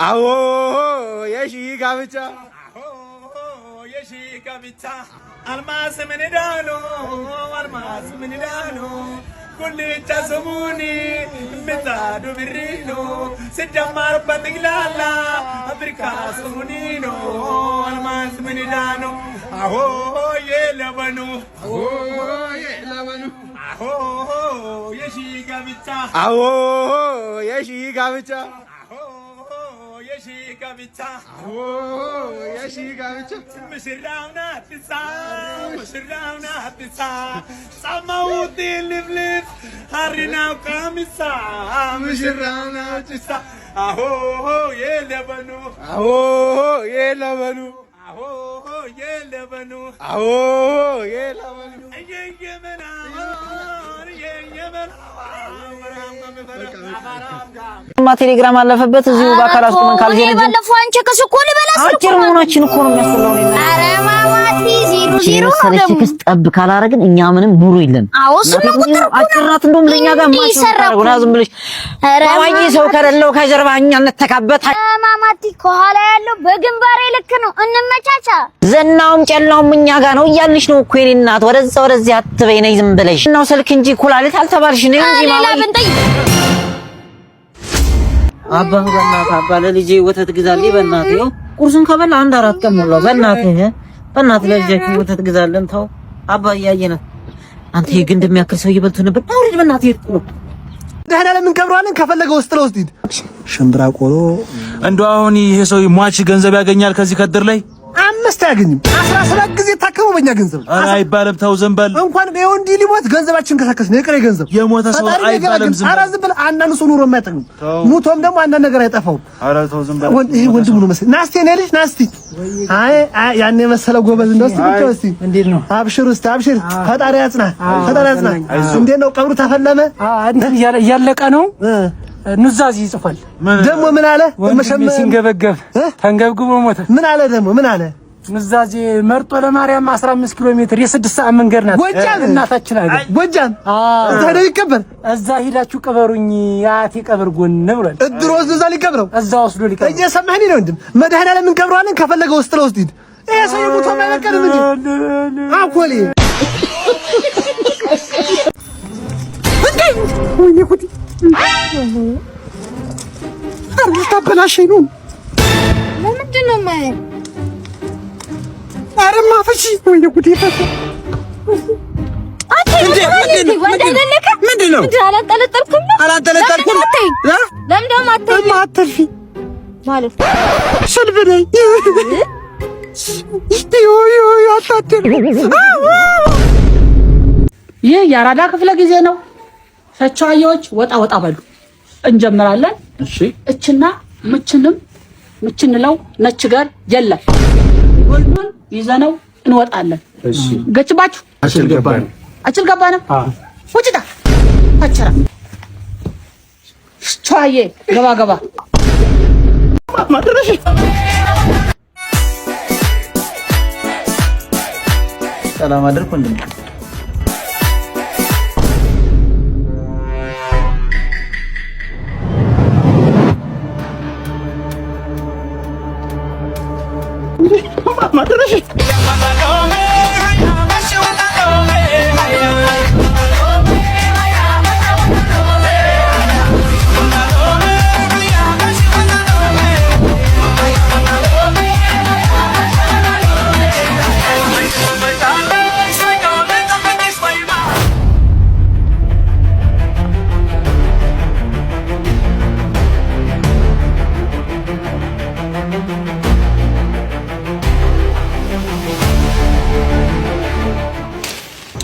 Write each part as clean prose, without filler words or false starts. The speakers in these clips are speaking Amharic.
አዎ የሺ ጋብቻ አልማዝ ምን ዳሎ አልማዝ ምን ዳሎ ኩልቻ ሰሙኒ ምጣዱ ብሪኖ ሲጀማር በጥቅላላ አፍሪካ ሰሙኒኖ አልማዝ ምን ዳሎ አሆ የለበኑ አሆ የሺ ጋብቻ አዎ የሺ ጋብቻ مشراونا تسا سماوتي لفلف هارينا وكامسا مشراونا تسا اهو يلبنو اهو يلبنو ቴሌግራም አለፈበት እዚሁ ባካራስ ምን ካልጀነ ባለፈው አንቺ ከስኮል በላስ አጭር መሆናችን እኮ ነው የሚያስፈልገው ነው። አረ ማማቲ 00 ነው ደግሞ ጠብ ካላረግን እኛ ምንም ኑሮ የለን። አዎ እሱን ቁጥር አጭራት እንደውም ለኛ ጋር ማሰራው ነው። ዝም ብለሽ ታዋቂ ሰው ከሌለው ከጀርባ እኛ እንተካበት። ማማቲ ከኋላ ያለው በግንባሬ ልክ ነው። እንመቻቻ ዘናውም ጨላውም እኛ ጋር ነው እያልሽ ነው እኮ የኔ እናት። ወደዚህ አትበይ ነይ ዝም ብለሽ ነው ስልክ እንጂ ኩላሊት አልተባልሽ ነው እንጂ ማማቲ አባ በእናትህ አባ ለልጄ ወተት ግዛልኝ በእናትህ። ይኸው ቁርሱን ከበላ አንድ 4 ቀን ሞላው። በእናትህ ለልጄ ወተት ግዛልን ተው አባ እያየነ አንተ ይሄ ግን እንደሚያክል ሰው ይበልቱ ነበር። አውሪድ በእናትህ ይጥሩ ደህና ለምን ከብሯልን ከፈለገው ውስጥ ለውስጥ ሂድ ሽምብራ ቆሎ እንደው አሁን ይሄ ሰው ሟች ገንዘብ ያገኛል ከዚህ ከድር ላይ 5 ያገኝም 17 ጊዜ ታከመው በእኛ ገንዘብ አይባልም። ተው ዘንበል እንኳን ነው እንዲ ሊሞት ገንዘባችን ከሰከስን የቀረ ገንዘብ የሞተ ሰው አይባልም። ዝም አራ ዝም ብለህ አንዳንዱ ሰው ኑሮ የማይጠቅም ሙቶም ደግሞ አንዳንድ ነገር አይጠፋው። አራ ተው ዘንበል ይሄ ወንድሙ ነው መሰለኝ። ናስቲ ነህ ልጅ ናስቲ አይ ያኔ መሰለው ጎበዝ እንደው እስቲ እንዴት ነው? አብሽር እስቲ አብሽር። ፈጣሪ ያጽና። እንዴት ነው ቀብሩ ተፈለመ? እያለቀ ነው። ኑዛዜ ይጽፋል። ደግሞ ምን አለ? መሸመ ሲንገበገብ ተንገብግቦ ሞተ። ምን አለ ደግሞ ምን አለ? ኑዛዜ መርጦ ለማርያም 15 ኪሎ ሜትር የ6 ሰዓት መንገድ ናት። ጎጃም እናታችን አይደል? ጎጃም ታዲያ ይቀበር እዛ ሂዳችሁ ቀበሩኝ ያቴ ቀብር ጎን ብሏል። እድሮ እዛ ሊቀብረው እዛ ወስዶ ሊቀብረው እየሰማኸኝ ነው ወንድም? መድኃኒዓለም እንቀብረዋለን ከፈለገው ውስጥ ለውስጥ ሂድ። ይሄ ሰው ይሙት ማይበቀልም እንጂ አኮሊ ወይኔ ጉዲ አርታ በላሸኝ ነው። ለምንድን ነው ማለት አረማ ፈሺ ወይኔ ጉዲ ፈሺ ምንድን ነው አላንጠለጠልኩም ለምንድን ነው አትልፊ ማለት ስልብነኝ አታትል። ይህ የአራዳ ክፍለ ጊዜ ነው። ፈቻዮች ወጣ በሉ እንጀምራለን። እሺ እችና ምችንለው ነች ጋር የለም ወልዱን ይዘነው እንወጣለን። እሺ ገጭባችሁ አችል ገባን ውጭታ አቸራ ቻዬ ገባ ማድረሽ ሰላም አድርኩ እንዴ ማድረሽ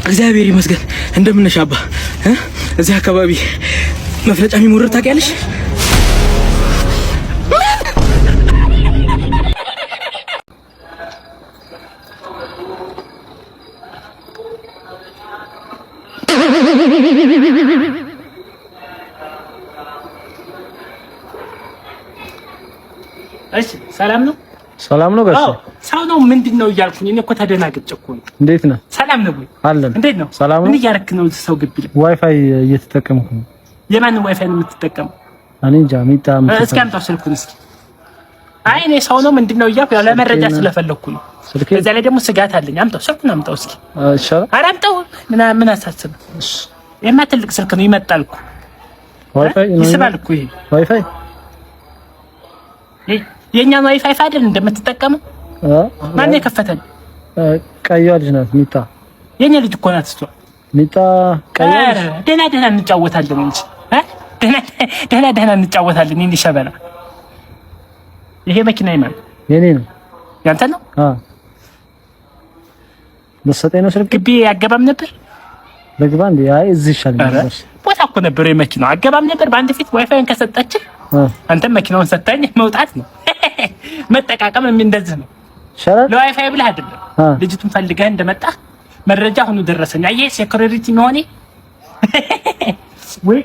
እግዚአብሔር ይመስገን። እንደምን ነሽ አባ? እዚህ አካባቢ መፍለጫ የሚሞርር ታውቂያለሽ? እሺ ሰላም ነው? ሰላም ነው ጋር ሰው ነው ምንድነው እያልኩኝ እኔ እኮ ተደናግጬ እኮ ነው። እንዴት ነህ? ሰላም ነው ወይ? አለን። እንዴት ነው? ሰላም ነው። ምን እያደረክ ነው? ሰው ግቢ ላይ ዋይፋይ እየተጠቀምኩ ነው። የማንን ዋይፋይ ነው የምትጠቀመው? እኔ እንጃ። ሚጣ እስኪ አምጣው ስልኩን እስኪ አይ እኔ ሰው ነው ምንድነው እያልኩ ያው ለመረጃ ስለፈለኩ ነው። በዛ ላይ ደግሞ ስጋት አለኝ። አምጣው ስልኩን አምጣው እስኪ። እሺ ኧረ አምጣው። ምን አሳስብ። እሺ የማ ትልቅ ስልክ ነው ይመጣል እኮ ዋይፋይ ነው ይስባል እኮ ይሄ ዋይፋይ የኛን ዋይፋይ አይደል እንደምትጠቀመው? ማን ነው የከፈተል? ቀይዋ ልጅ ናት ሚጣ። የኛ ልጅ እኮ ናት እሷ ሚጣ። ቀይዋ ደህና እንጫወታለን እንጂ ደህና እንጫወታለን። እንዴ ሸበላ ይሄ መኪና ይማል የኔ ነው ያንተ ነው? በሰጠኝ ነው ስልክ ግቢ አገባም ነበር በግባ እንዴ? አይ እዚህ ይሻላል ነበር። ቦታ እኮ ነበር የመኪናው አገባም ነበር። በአንድ ፊት ዋይፋይን ከሰጠች አንተም መኪናውን ሰጠኝ መውጣት ነው መጠቃቀም እንደዚህ ነው። ለዋይፋይ ብለህ አይደለም ልጅቱን ፈልገህ እንደመጣ መረጃ ሁሉ ደረሰኝ። አየህ ሴኩሪቲ መሆኔ ወይ